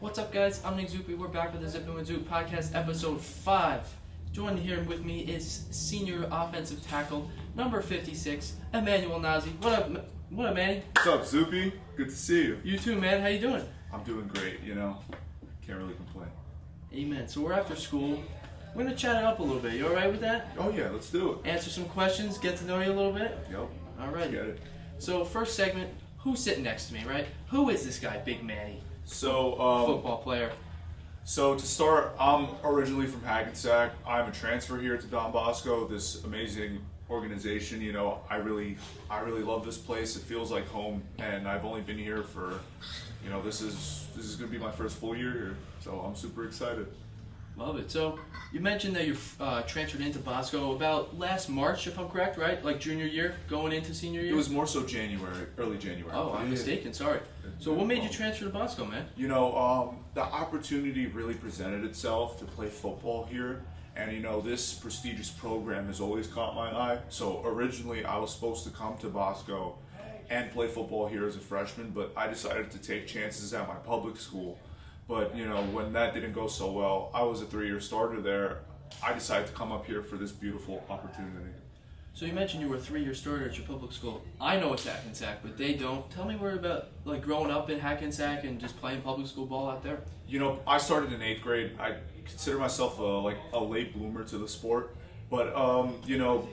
What's up, guys? I'm Nick Zupi. We're back with the Zippin' with Zoop podcast, episode 5. Joining here with me is senior offensive tackle, number 56, Mani Nazy. What up, Manny? What's up, Zupi? Good to see you. You too, man. How you doing? I'm doing great, Can't really complain. Amen. So we're after school. We're going to chat it up a little bit. You alright with that? Oh, yeah, let's do it. Answer some questions, get to know you a little bit? Yep. Alright. Let's get it. So, first segment, who's sitting next to me, right? Who is this guy, Big Manny? So, Football player. So to start, I'm originally from Hackensack. I'm a transfer here to Don Bosco, this amazing organization. I really love this place. It feels like home, and I've only been here for, this is going to be my first full year here, so I'm super excited. Love it. So, you mentioned that you transferred into Bosco about last March, if I'm correct, right? Like junior year, going into senior year? It was more so January, early January. Oh, I'm mistaken. Sorry. So, what made you transfer to Bosco, man? The opportunity really presented itself to play football here. And, this prestigious program has always caught my eye. So, originally, I was supposed to come to Bosco and play football here as a freshman, but I decided to take chances at my public school. But, when that didn't go so well, I was a 3-year starter there. I decided to come up here for this beautiful opportunity. So you mentioned you were a 3-year starter at your public school. I know it's Hackensack, but they don't. Tell me more about growing up in Hackensack and just playing public school ball out there. I started in 8th grade. I consider myself a late bloomer to the sport. But,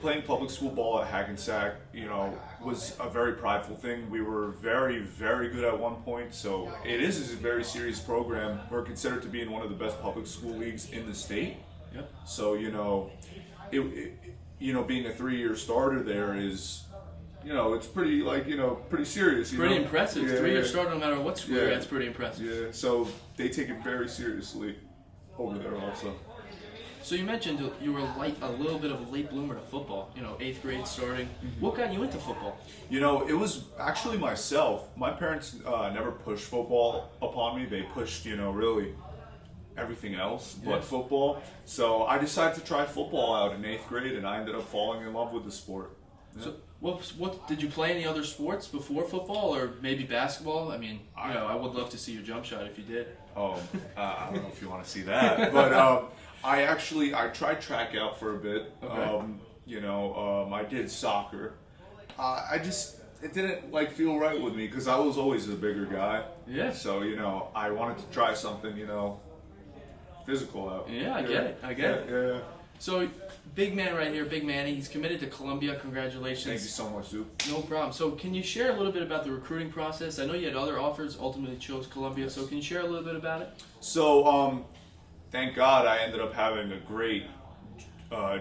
playing public school ball at Hackensack, was a very prideful thing. We were very, very good at one point. So it is a very serious program. We're considered to be in one of the best public school leagues in the state. Yep. So, being a 3-year starter there is, it's pretty, pretty serious. Pretty impressive. Yeah, 3-year starter, no matter what school yeah. that's pretty impressive. Yeah, so they take it very seriously over there also. So you mentioned you were a little bit of a late bloomer to football, 8th grade starting. Mm-hmm. What got you into football? It was actually myself. My parents never pushed football upon me. They pushed, really everything else but football. So I decided to try football out in 8th grade, and I ended up falling in love with the sport. Yeah. So what did you play any other sports before football, or maybe basketball? I mean, I would love to see your jump shot if you did. I don't know if you want to see that, but I tried track out for a bit. Okay. I did soccer. It didn't feel right with me because I was always a bigger guy. Yeah. So I wanted to try something physical out. Yeah, I get it. Yeah. So, big man right here, Big Manny. He's committed to Columbia. Congratulations. Thank you so much, dude. No problem. So, can you share a little bit about the recruiting process? I know you had other offers, ultimately chose Columbia. So, can you share a little bit about it? So, thank God I ended up having a great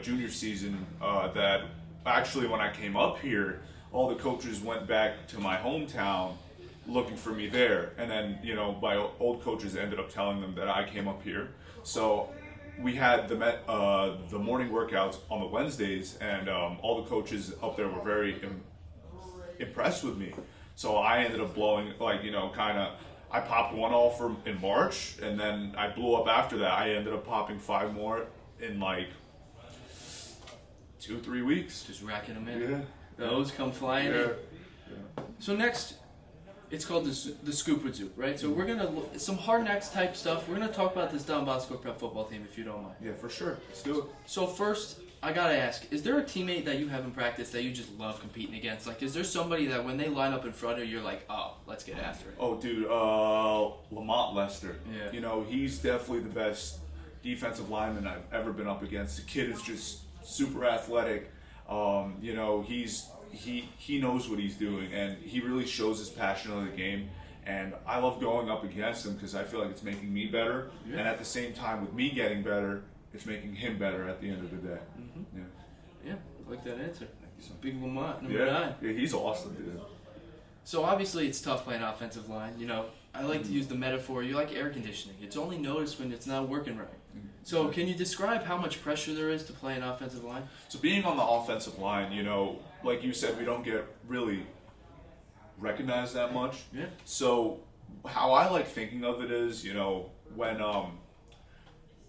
junior season that actually when I came up here, all the coaches went back to my hometown looking for me there. And then, my old coaches ended up telling them that I came up here. So we had the morning workouts on the Wednesdays, and all the coaches up there were very impressed with me. So I ended up blowing, I popped one offer in March, and then I blew up after that. I ended up popping 5 more in 2-3 weeks. Just racking them in. Yeah. Those come flying in. Yeah. So next, it's called the Scoop with Zoop, right? So we're gonna some hard knocks type stuff. We're gonna talk about this Don Bosco prep football team, if you don't mind. Yeah, for sure. Let's do it. So first, I gotta ask: is there a teammate that you have in practice that you just love competing against? Is there somebody that when they line up in front of you, you're like, oh, let's get after it? Oh, dude, Lamont Lester. Yeah. He's definitely the best defensive lineman I've ever been up against. The kid is just super athletic. He knows what he's doing, and he really shows his passion of the game. And I love going up against him because I feel like it's making me better. Yeah. And at the same time, with me getting better, it's making him better at the end of the day. Mm-hmm. Yeah. Yeah, I like that answer. Big Lamont, number 9. Yeah, he's awesome, dude. So obviously it's tough playing offensive line. I like to use the metaphor, you're like air conditioning. It's only noticed when it's not working right. So can you describe how much pressure there is to play an offensive line? So being on the offensive line, like you said, we don't get really recognized that much. Yeah. So how I like thinking of it is,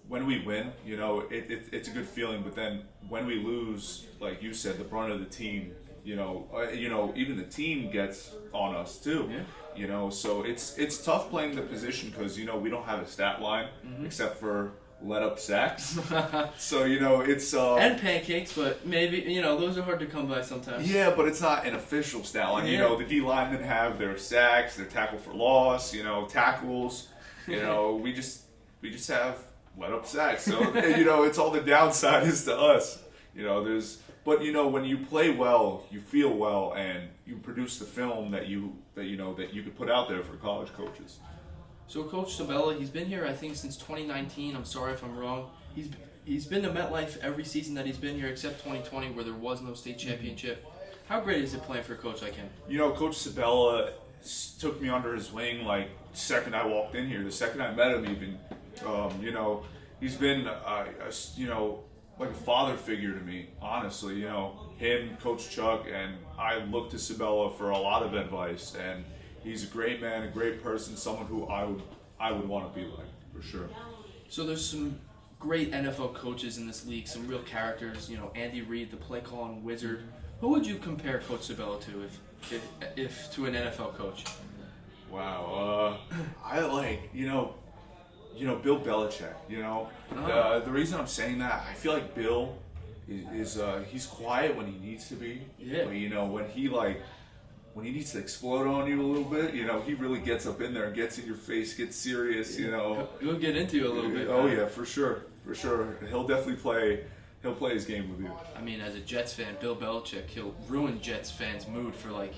when we win, it's a good feeling. But then when we lose, like you said, the brunt of the team Even the team gets on us too. Yeah. So it's tough playing the position because we don't have a stat line except for let up sacks. So it's and pancakes, but maybe those are hard to come by sometimes. yeah, but it's not an official stat line. Yeah. The D linemen have their sacks, their tackle for loss, tackles. We just have let up sacks. So it's all the downside is to us. But when you play well, you feel well, and you produce the film that you could put out there for college coaches. So Coach Sabella, he's been here I think since 2019. I'm sorry if I'm wrong. He's been to MetLife every season that he's been here except 2020 where there was no state championship. How great is it playing for a coach like him? Coach Sabella took me under his wing like the second I walked in here. The second I met him, even he's been like a father figure to me. Honestly, him, Coach Chuck, and I look to Sabella for a lot of advice. And he's a great man, a great person, someone who I would want to be like for sure. So there's some great NFL coaches in this league, some real characters. Andy Reid, the play calling wizard. Who would you compare Coach Sabella to, if to an NFL coach? Wow, I like Bill Belichick. The reason I'm saying that, I feel like Bill is he's quiet when he needs to be. Yeah. But when he needs to explode on you a little bit, he really gets up in there and gets in your face, gets serious. He'll get into you a little bit. Oh yeah, for sure. He'll definitely play. He'll play his game with you. I mean, as a Jets fan, Bill Belichick, he'll ruin Jets fans' mood for I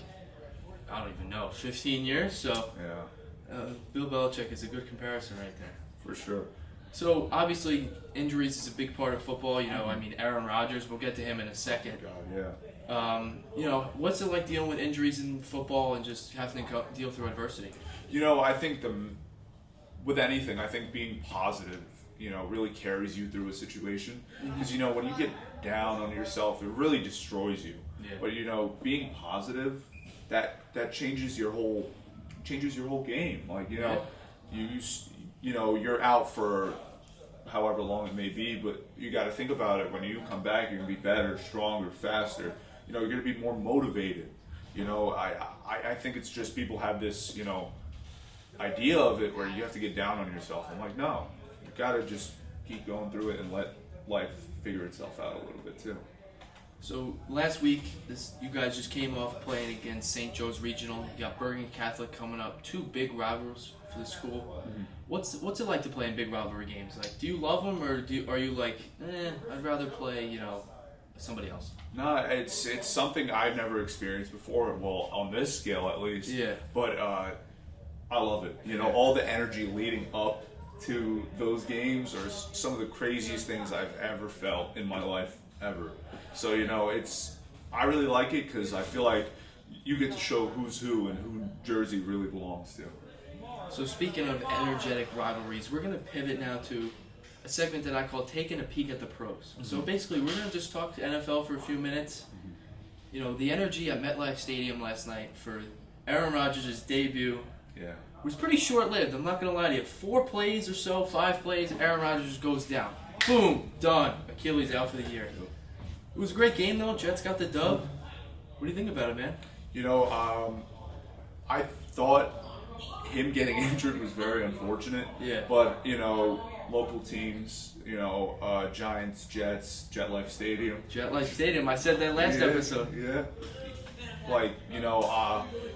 don't even know, 15 years. So yeah, Bill Belichick is a good comparison right there. For sure. So obviously, injuries is a big part of football. I mean, Aaron Rodgers. We'll get to him in a second. God, yeah. What's it like dealing with injuries in football and just having to deal through adversity? I think with anything, I think being positive, really carries you through a situation. Because when you get down on yourself, it really destroys you. Yeah. But being positive, that changes your whole game. You're out for however long it may be, but you got to think about it. When you come back, you're gonna be better, stronger, faster. You're gonna be more motivated. I think it's just people have this idea of it where you have to get down on yourself. I'm like, no, you gotta just keep going through it and let life figure itself out a little bit too. So last week, you guys just came off playing against St. Joe's Regional. You got Bergen Catholic coming up, 2 big rivals for the school. Mm-hmm. What's it like to play in big rivalry games? Do you love them, or are you like, I'd rather play, somebody else? No, it's something I've never experienced before. Well, on this scale at least. Yeah. But I love it. All the energy leading up to those games are some of the craziest things I've ever felt in my life ever. So I really like it because I feel like you get to show who's who and who Jersey really belongs to. So speaking of energetic rivalries, we're going to pivot now to a segment that I call Taking a Peek at the Pros. Mm-hmm. So basically, we're going to just talk to NFL for a few minutes. Mm-hmm. The energy at MetLife Stadium last night for Aaron Rodgers' debut was pretty short-lived. I'm not going to lie to you. 4 plays or so, 5 plays, Aaron Rodgers goes down. Boom, done. Achilles out for the year. It was a great game, though. Jets got the dub. What do you think about it, man? I thought him getting injured was very unfortunate. Yeah. But, local teams, Giants, Jets, JetLife Stadium. JetLife Stadium. I said that last episode. Yeah.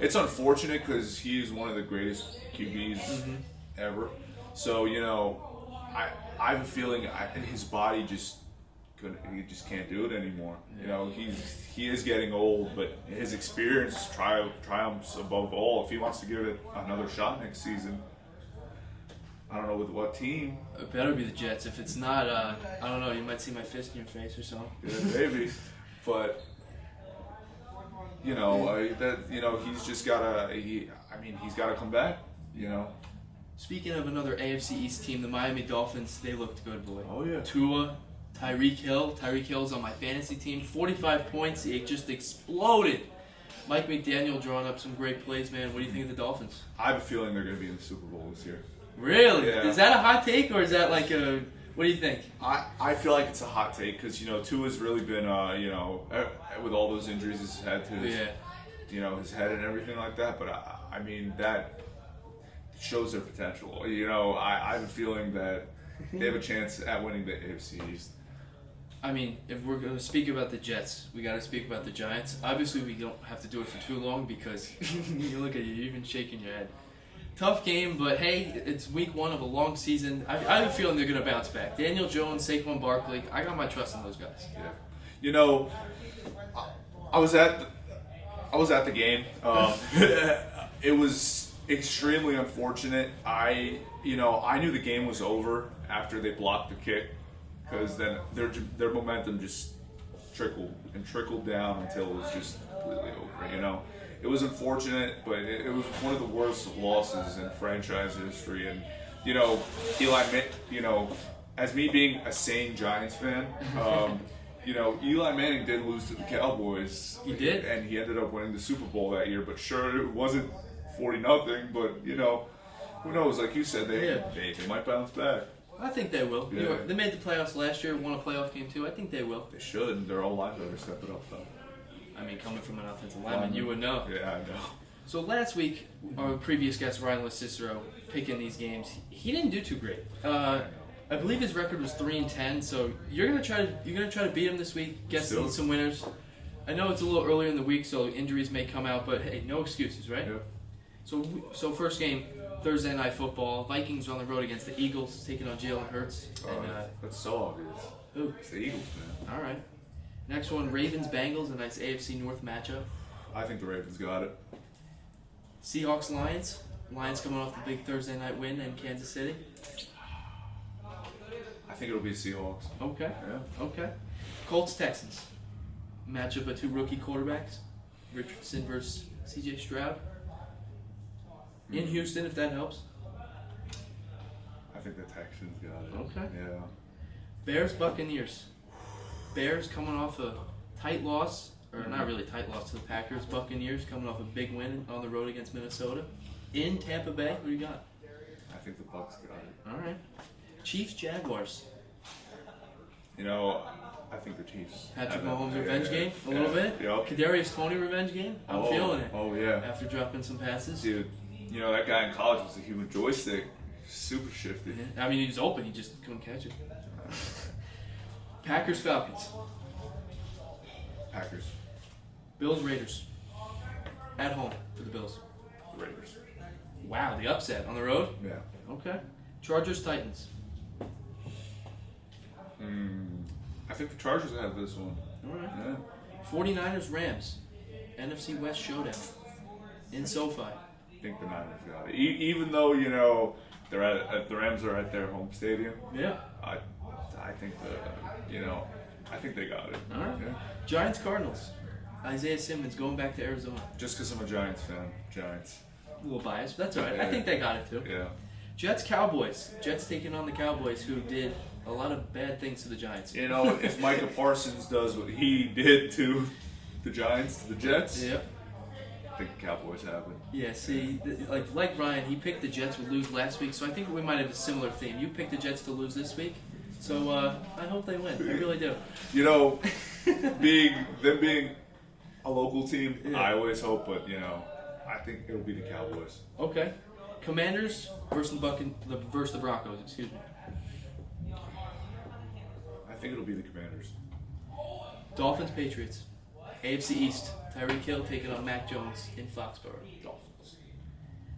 It's unfortunate because he is one of the greatest QBs ever. So, I have a feeling his body he just can't do it anymore. He is getting old, but his experience triumphs above all. If he wants to give it another shot next season, I don't know with what team. It better be the Jets. If it's not, I don't know. You might see my fist in your face or something. Yeah, maybe. But he's just gotta. He's gotta come back. Speaking of another AFC East team, the Miami Dolphins, they looked good, boy. Oh yeah. Tua, Tyreek Hill. Tyreek Hill's on my fantasy team. 45 points. It just exploded. Mike McDaniel drawing up some great plays, man. What do you think of the Dolphins? I have a feeling they're going to be in the Super Bowl this year. Really? Yeah. Is that a hot take, or is that like a What do you think? I feel like it's a hot take because Tua's really been with all those injuries he's had to his, his head and everything like that. But I mean that shows their potential. I have a feeling that they have a chance at winning the AFC East. I mean, if we're going to speak about the Jets, we got to speak about the Giants. Obviously, we don't have to do it for too long because you look at you, you're even shaking your head. Tough game, but hey, it's week 1 of a long season. I have a feeling they're going to bounce back. Daniel Jones, Saquon Barkley, I got my trust in those guys. Yeah. I was at the game. It was extremely unfortunate. I knew the game was over after they blocked the kick. Because then their momentum just trickled down until it was just completely over. It was unfortunate, but it was one of the worst losses in franchise history. And Eli, as me being a sane Giants fan, Eli Manning did lose to the Cowboys. He did, and he ended up winning the Super Bowl that year. But sure, it wasn't 40-0. But who knows? Like you said, they might bounce back. I think they will. Yeah. They made the playoffs last year, won a playoff game too. I think they will. They should. Their old line better step it up, though. I mean, coming from an offensive lineman, you would know. Yeah, I know. So last week, our previous guest, Ryan Cicero, picking these games, he didn't do too great. I believe his record was 3-10. So you're gonna try to beat him this week, get some winners. I know it's a little earlier in the week, so injuries may come out, but hey, no excuses, right? Yeah. So first game, Thursday Night Football. Vikings on the road against the Eagles, taking on Jalen Hurts. That's so obvious. Who? It's the Eagles, man. All right. Next one, Ravens-Bengals, a nice AFC North matchup. I think the Ravens got it. Seahawks-Lions. Lions coming off the big Thursday night win in Kansas City. I think it'll be Seahawks. Okay. Yeah. Okay. Colts-Texans. Matchup of 2 rookie quarterbacks. Richardson versus C.J. Stroud. In Houston, if that helps. I think the Texans got it. Okay. Yeah. Bears-Buccaneers. Bears coming off a tight loss, or not really tight loss to the Packers. Buccaneers coming off a big win on the road against Minnesota. In Tampa Bay, what do you got? I think the Bucs got it. All right. Chiefs-Jaguars. I think the Chiefs. Patrick Mahomes revenge game, a little bit. Yep. Kadarius Toney revenge game. I'm feeling it. Oh yeah. After dropping some passes. Dude, that guy in college was a human joystick. Super shifty. I mean, he was open. He just couldn't catch it. Packers-Falcons. Packers. Bills-Raiders. At home for the Bills. Raiders. Wow, the upset on the road? Yeah. Okay. Chargers-Titans. I think the Chargers have this one. All right. Yeah. 49ers-Rams. NFC West showdown. In SoFi. I think the Niners got it. Even though, the Rams are at their home stadium. Yeah. I think I think they got it. All right. Yeah. Giants-Cardinals. Isaiah Simmons going back to Arizona. Just because I'm a Giants fan. Giants. A little biased, but that's all right. Yeah. I think they got it too. Yeah. Jets-Cowboys. Jets taking on the Cowboys, who did a lot of bad things to the Giants. If Micah Parsons does what he did to the Giants, to the Jets, Yep. I think the Cowboys have it. Yeah, see, like Ryan, he picked the Jets would lose last week, so I think we might have a similar theme. You picked the Jets to lose this week, so I hope they win. I really do. Being a local team, Yeah. I always hope, but I think it'll be the Cowboys. Okay. Commanders versus the Broncos, excuse me. I think it'll be the Commanders. Dolphins, Patriots. AFC East. Tyreek Hill taking on Mac Jones in Foxborough. Dolphins.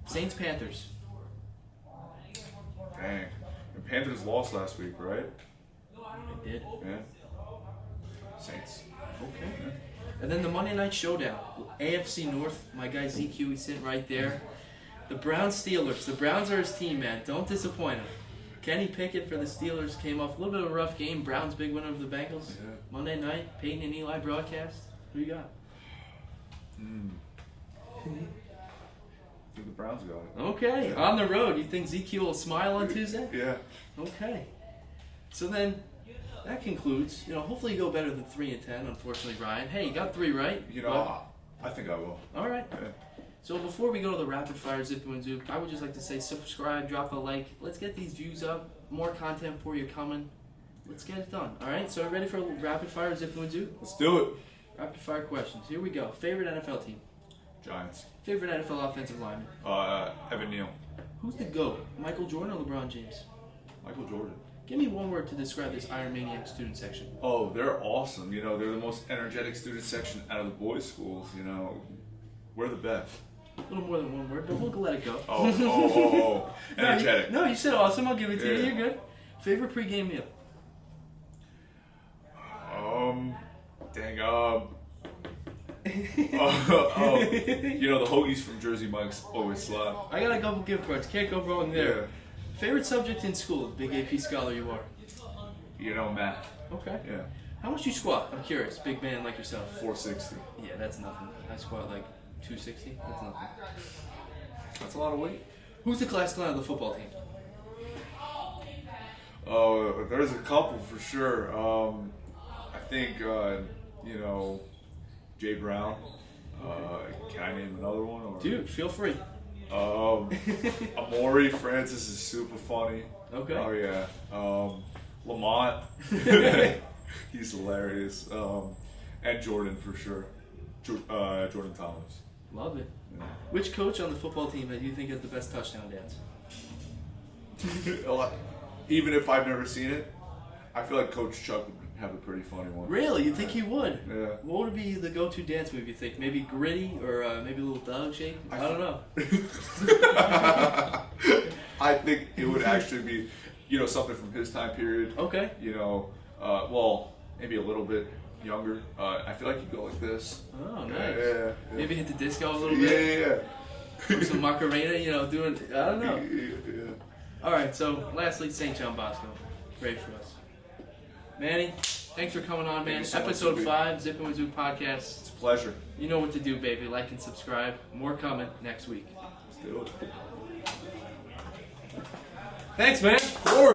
Saints, Panthers. Dang. And Panthers lost last week, right? They did. Yeah. Saints. Okay. And then the Monday Night Showdown. AFC North. My guy ZQ, he's sitting right there. The Browns, Steelers. The Browns are his team, man. Don't disappoint him. Kenny Pickett for the Steelers came off a little bit of a rough game. Browns big win over the Bengals. Yeah. Monday night, Peyton and Eli broadcast. Who you got? I think the Browns got it. Okay, on the road. You think ZQ will smile on Tuesday? Yeah. Okay. So then, that concludes. Hopefully you go better than 3-10. Unfortunately, Ryan. Hey, you got 3 right. I think I will. All right. Yeah. So before we go to the rapid fire Zip and Zoop, I would just like to say subscribe, drop a like. Let's get these views up. More content for you coming. Let's get it done. All right. So ready for rapid fire Zip and Zoop? Let's do it. Rapid fire questions. Here we go. Favorite NFL team? Giants. Favorite NFL offensive lineman? Evan Neal. Who's the GOAT? Michael Jordan or LeBron James? Michael Jordan. Give me one word to describe this Iron Maniac student section. Oh, they're awesome. You know, they're the most energetic student section out of the boys' schools. You know, we're the best. A little more than one word, but we'll let it go. Oh. Energetic. No, you said awesome. I'll give it to you. Yeah. You're good. Favorite pregame meal? Dang. You know, the hoagies from Jersey Mike's always slap. I got a couple gift cards. Can't go wrong there. Yeah. Favorite subject in school? Big AP scholar you are. You know, math. Okay. Yeah. How much you squat? I'm curious. Big man like yourself. 460. Yeah, that's nothing. I squat like 260. That's nothing. That's a lot of weight. Who's the class clown of the football team? Oh, there's a couple for sure. I think, you know, Jay Brown. Can I name another one? Or? Dude, feel free. Amori Francis is super funny. Okay. Oh yeah. Lamont. He's hilarious. And Jordan for sure. Jordan Thomas. Love it. Yeah. Which coach on the football team that you think has the best touchdown dance? Even if I've never seen it, I feel like Coach Chuck would have a pretty funny one. Really? You think he would? Yeah. What would be the go-to dance move, you think? Maybe Gritty or maybe a little dog shake? I don't know. I think it would actually be, you know, something from his time period. Okay. You know, well, maybe a little bit younger. I feel like you go like this. Oh, nice. Yeah. Maybe hit the disco a little bit. Yeah. Some Macarena, you know, doing, I don't know. Yeah. All right, so lastly, St. John Bosco. Great for us. Manny, thanks for coming on, man. Thank you so much, Episode Zoopy. 5, Zip and Zoo podcast. It's a pleasure. You know what to do, baby. Like and subscribe. More coming next week. Let's do it. Thanks, man.